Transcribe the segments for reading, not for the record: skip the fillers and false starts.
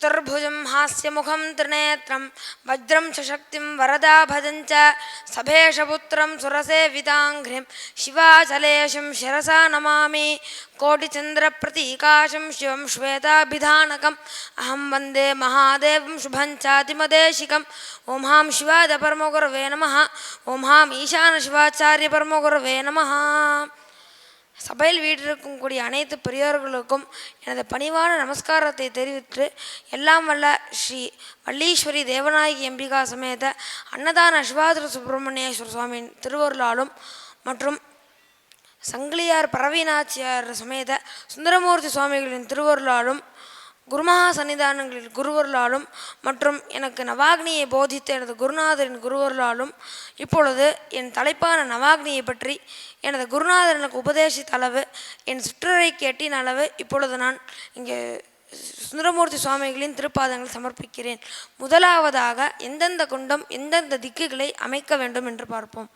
चतुर्भुजं हास्यमुखं त्रिनेत्रं वज्रं शक्तिं वरदा भजञ्च सभेशपुत्रं सुरसेविताङ्घ्रिं शिवाचलेशं शिरसा नमामि कोटिचन्द्रप्रतीकाशं शिवं श्वेताभिधानकम् अहं वन्दे महादेवं शुभञ्चातिमदेशिकम् ॐ हां शिवादपरमगुरवे नमः ॐ हां ईशानशिवाचार्यपरमगुरवे नमः சபையில் வீட்டிற்கக்கூடிய அனைத்து பெரியோர்களுக்கும் எனது பணிவான நமஸ்காரத்தை தெரிவித்து எல்லாம் வல்ல ஸ்ரீ வள்ளீஸ்வரி தேவநாயகி அம்பிகா சமேத அன்னதான சிவாதிர சுப்பிரமணியேஸ்வர சுவாமியின் திருவருளாலும் மற்றும் சங்கிலியார் பரவீனாச்சியார் சமேத சுந்தரமூர்த்தி சுவாமிகளின் திருவருளாலும் குருமகா சன்னிதானங்களில் குருவருளாலும் மற்றும் எனக்கு நவாக்னியை போதித்த எனது குருநாதரின் குருவருளாலும் இப்பொழுது என் தலைப்பான நவாக்னியை பற்றி எனது குருநாதர் எனக்கு உபதேசித்த அளவு என் சுற்றுரைக்கு எட்டின அளவு இப்பொழுது நான் இங்கே சுந்தரமூர்த்தி சுவாமிகளின் திருப்பாதங்கள் சமர்ப்பிக்கிறேன். முதலாவதாக எந்தெந்த குண்டம் எந்தெந்த திக்குகளை அமைக்க வேண்டும் என்று பார்ப்போம்.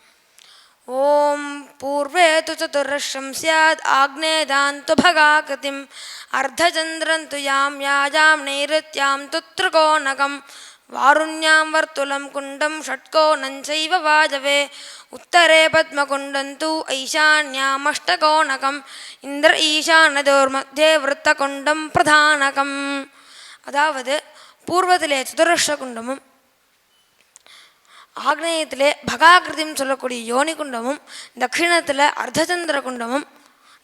ஓம் பூர்வே து சதுர்ஷம் ஸ்யாத் ஆக்னேயாந்து பகாகிருதிம் அர்த்தச்சந்திரந்து யாம் யாஜாம் நைருத்யாம் துத்ருகோணகம் வாருண்யாம் வர்த்துலம் குண்டம் ஷட்கோணஞ்சைவ வாஜவே உத்தரே பத்மகுண்டந்து ஐஷான்யாமஷ்டகோணகம் இந்திர ஈசானதோர்மத்தியே விருத்தகுண்டம் பிரதானகம். அதாவது பூர்வத்திலே சதுரஷ குண்டமும் ஆக்னேயத்திலே பகாகிருதிம் சொல்லக்கூடிய யோனி குண்டமும் தட்சிணத்தில் அர்த்தச்சந்திர குண்டமும்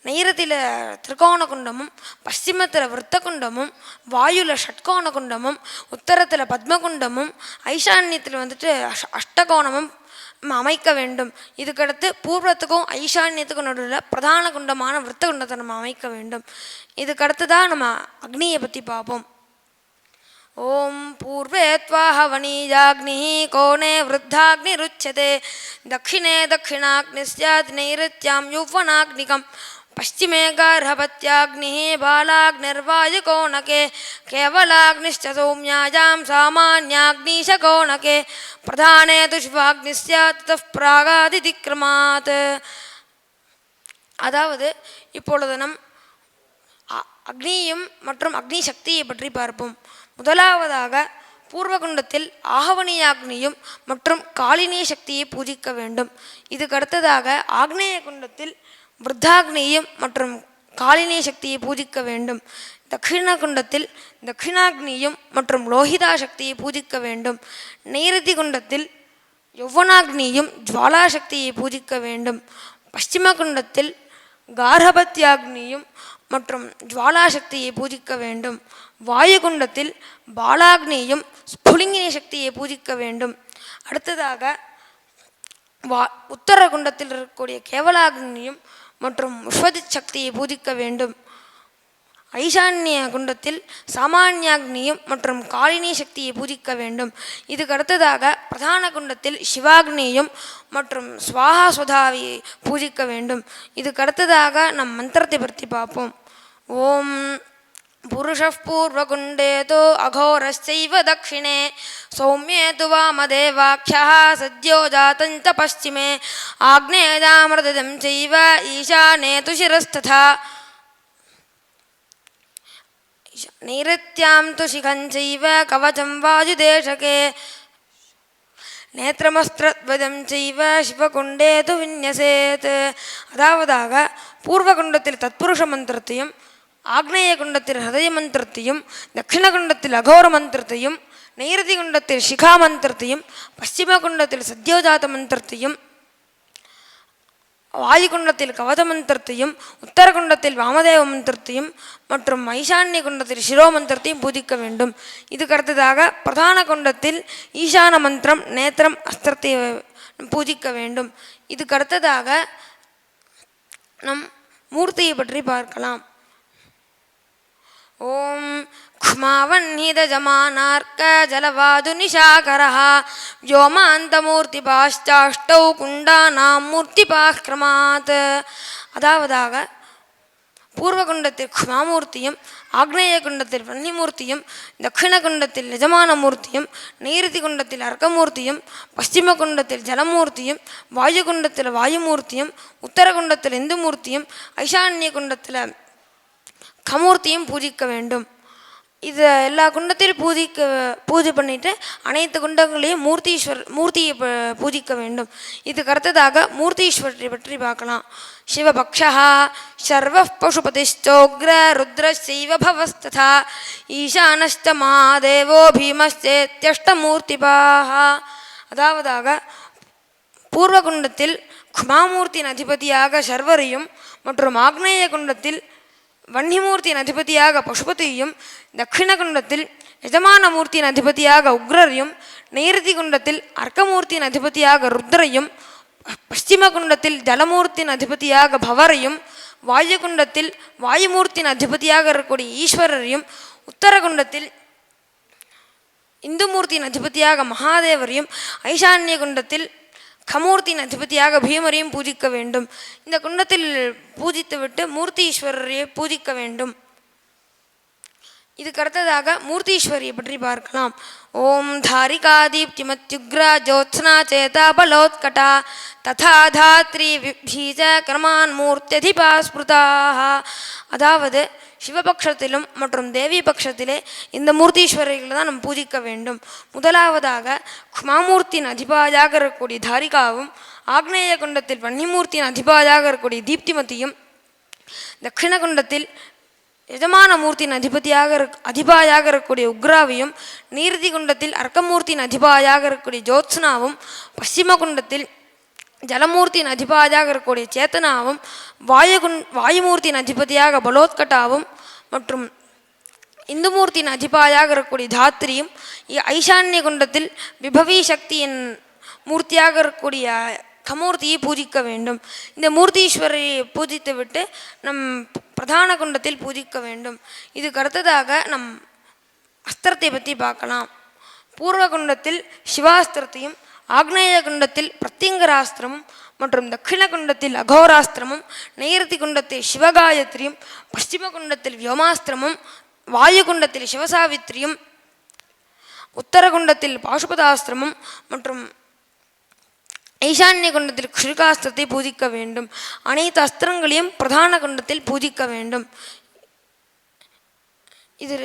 நைரத்தில் திரிகோண குண்டமும் பশ্চিமத்தில் விருத்த குண்டமும் வாயுல ஷட்கோண குண்டமும் உத்தரத்தில் பத்மகுண்டமும் ஐஷான்யத்தில் அஷ்டகோணமும் அமைக்க வேண்டும். இதுக்கடுத்து பூர்வத்துக்கும் ஐஷான்யத்துக்கும் நடுவில் பிரதான குண்டமான விருத்த குண்டத்தை நம்ம அமைக்க வேண்டும். இதுக்கடுத்து தான் நம்ம அக்னியை பற்றி பார்ப்போம். ஓம் பூர்வே த்வாஹவனீயாக்னி கோணே விருத்தாக்னிருச்யதே தட்சிணே தட்சிணாக்னி ஸ்யாத் நைருத்யாம் யௌவனாக்னிகம் பশ্চিமே கார்ஹபத்யாக்னி பாலாக்னிர்வாயுகோணகே கேவலாக்னிஷ்ச சௌம்யாயாம் சாமான்யாக்னிஷகோணகே பிரதானே து சிவாக்னி ஸ்யாத் தத் பிராகாதிதிக்ரமாத். அதாவது இப்பொழுது நம் அக்னியும் மற்றும் அக்னி சக்தியை பற்றி பார்ப்போம். முதலாவதாக பூர்வகுண்டத்தில் ஆகவனியாக்னியும் மற்றும் காலினி சக்தியை பூஜிக்க வேண்டும். இதுக்கு அடுத்ததாக ஆக்னேய குண்டத்தில் விருத்தாக்னியும் மற்றும் காலினி சக்தியை பூஜிக்க வேண்டும். தட்சிண குண்டத்தில் தட்சிணாக்னியும் மற்றும் லோகிதா சக்தியை பூஜிக்க வேண்டும். நைருதி குண்டத்தில் யௌவனாக்னியும் ஜுவாலா சக்தியை பூஜிக்க வேண்டும். பশ্চিம குண்டத்தில் கார்ஹபத்யாக்னியும் மற்றும் ஜுவாலா சக்தியை பூஜிக்க வேண்டும். வாயுகுண்டத்தில் பாலாக்னியும் ஸ்புலிங்கினி சக்தியை பூஜிக்க வேண்டும். அடுத்ததாக உத்தர குண்டத்தில் இருக்கக்கூடிய கேவலாக்னியும் மற்றும் விஸ்வஜித் சக்தியை பூஜிக்க வேண்டும். ஐஷான்ய குண்டத்தில் சாமான்யாக்னியும் மற்றும் காலினி சக்தியை பூஜிக்க வேண்டும். இதுக்கு அடுத்ததாக பிரதான குண்டத்தில் சிவாக்னியும் மற்றும் ஸ்வாஹா சுதாவியை பூஜிக்க வேண்டும். இதுக்கு அடுத்ததாக நம் மந்திரத்தை பற்றி பார்ப்போம். ஓம் புருஷः பூர்வகுண்டே து அகோரஸ்சைவ தக்ஷிணே சௌம்யே து வாமதேவாக்ஷः சத்யோ ஜாதஞ்ச பশ্চিமே ஆக்னேயாமிருதம் சைவ ஈசானே து சிரஸ்ததா நைருத்யாம் து சிகஞ்சைவ கவசம் வாயுதேசகே நேத்திரமஸ்திரத்வஜம் செய்வ சிவகுண்டே து விந்யசேத். அதாவதாக பூர்வகுண்டத்தில் தத்புருஷ மந்திரத்தையும் ஆக்னேய குண்டத்தில் ஹதய மந்திரத்தையும் தட்சிண குண்டத்தில் அகோர மந்திரத்தையும் நைருதி குண்டத்தில் சிகா மந்திரத்தையும் பশ্চিம குண்டத்தில் சத்யோஜாத மந்திரத்தையும் வாயுகுண்டத்தில் கவத மந்திரத்தையும் உத்தர குண்டத்தில் வாமதேவ மந்திரத்தையும் மற்றும் ஐஷான்ய குண்டத்தில் சிரோ மந்திரத்தையும் பூஜிக்க வேண்டும். இதுக்கு அடுத்ததாக பிரதான குண்டத்தில் ஈசான மந்திரம் நேத்திரம் அஸ்திரத்தை பூஜிக்க வேண்டும். இதுக்கு அடுத்ததாக நம் மூர்த்தியை பற்றி பார்க்கலாம். ஓம் க்ஷ்மாவன்னிதஜமானார்க்க ஜலவாது நிஷாகரः வ்யோமாந்தமூர்த்தி பாஷ்டாஷ்டௌ குண்டானாம் மூர்த்தி பாக்ரமாத். அதாவதாக பூர்வகுண்டத்தில் க்ஷ்மாமூர்த்தியும் ஆக்னேய குண்டத்தில் வன்னிமூர்த்தியும் தட்சிண குண்டத்தில் நிஜமான மூர்த்தியும் நைருதி குண்டத்தில் அர்க்கமூர்த்தியும் பশ্চিம குண்டத்தில் ஜலமூர்த்தியும் வாயுகுண்டத்தில் வாயுமூர்த்தியும் உத்தர குண்டத்தில் இந்துமூர்த்தியும் ஐஷான்ய குண்டத்தில் கமூர்த்தியும் பூஜிக்க வேண்டும். இதை எல்லா குண்டத்திலும் பூஜை பண்ணிட்டு அனைத்து குண்டங்களையும் மூர்த்தியை பூஜிக்க வேண்டும். இதுக்கு அடுத்ததாக மூர்த்தீஸ்வரரை பற்றி பார்க்கலாம். சிவபக்ஷா சர்வ பசுபதிஷ்டோக்ர ருத்ரசைவ பவஸ்ததா ஈசானஸ்த மகாதேவோ பீமஸ்தேத்யஷ்டமூர்த்திபாக. அதாவதாக பூர்வகுண்டத்தில் குமாமூர்த்தியின் அதிபதியாக சர்வரையும் மற்றும் ஆக்னேய குண்டத்தில் வன்னிமூர்த்தியின் அதிபதியாக பசுபதியையும் தட்சிண குண்டத்தில் யஜமான மூர்த்தியின் அதிபதியாக உக்ரரையும் நைருதி குண்டத்தில் அர்க்கமூர்த்தியின் அதிபதியாக ருத்ரையும் பশ্চিம குண்டத்தில் ஜலமூர்த்தியின் அதிபதியாக பவரையும் வாயுகுண்டத்தில் வாயுமூர்த்தியின் அதிபதியாக இருக்கக்கூடிய ஈஸ்வரரையும் உத்தரகுண்டத்தில் இந்துமூர்த்தியின் அதிபதியாக மகாதேவரையும் ஐசான்ய குண்டத்தில் கமூர்த்தியின் அதிபதியாக பீமரையும் பூஜிக்க வேண்டும். இந்த குண்டத்தில் பூஜித்துவிட்டு மூர்த்தி ஈஸ்வரரையை பூஜிக்க வேண்டும். இதுக்கு அடுத்ததாக மூர்த்தீஸ்வரியை பற்றி பார்க்கலாம். ஓம் தாரிகா தீப்திமத்யுக்ரா ஜோத்ஸ்னா சேதா பலோத்கட்டா ததா தாத்ரி விபீஜ கிரமான் மூர்த்தியதிபா ஸ்மிருதாக. அதாவது சிவபக்ஷத்திலும் மற்றும் தேவி பட்சத்திலே இந்த மூர்த்தீஸ்வரர்களை தான் நம்ம பூஜிக்க வேண்டும். முதலாவதாக குமாமூர்த்தியின் அதிபாயாக இருக்கக்கூடிய தாரிகாவும் ஆக்னேய குண்டத்தில் வன்னிமூர்த்தியின் அதிபாயாக இருக்கக்கூடிய தீப்திமதியும் தட்சிண குண்டத்தில் யஜமான மூர்த்தியின் அதிபாயாக இருக்கக்கூடிய உக்ராவையும் நீர்தி குண்டத்தில் அர்க்கமூர்த்தியின் அதிபாயாக இருக்கக்கூடிய ஜோத்ஸ்னாவும் பশ্চিம குண்டத்தில் ஜலமூர்த்தியின் அதிபாதாக இருக்கக்கூடிய சேத்தனாவும் வாயுமூர்த்தியின் அதிபதியாக பலோத்கட்டாவும் மற்றும் இந்துமூர்த்தியின் அதிபாயாக இருக்கக்கூடிய தாத்ரியும் ஐசான்ய குண்டத்தில் விபவி சக்தியின் மூர்த்தியாக இருக்கக்கூடிய கமூர்த்தியை பூஜிக்க வேண்டும். இந்த மூர்த்தீஸ்வரரை பூஜித்து விட்டு நம் பிரதான குண்டத்தில் பூஜிக்க வேண்டும். இதுக்கு அடுத்ததாக நம் அஸ்திரத்தை பற்றி பார்க்கலாம். பூர்வ குண்டத்தில் சிவாஸ்திரத்தையும் ஆக்னேய குண்டத்தில் பிரத்யங்கராஸ்திரமும் மற்றும் தட்சிண குண்டத்தில் அகோராஸ்திரமும் நைருதி குண்டத்தில் சிவகாயத்ரியும் பশ্চিம குண்டத்தில் வியோமாஸ்திரமும் வாயுகுண்டத்தில் சிவசாவித்திரியும் உத்தரகுண்டத்தில் பாசுபதாஸ்திரமும் மற்றும் ஈசான்ய குண்டத்தில் க்ஷுரிகாஸ்திரத்தை பூஜிக்க வேண்டும். அனைத்து அஸ்திரங்களையும் பிரதான குண்டத்தில் பூஜிக்க வேண்டும். இது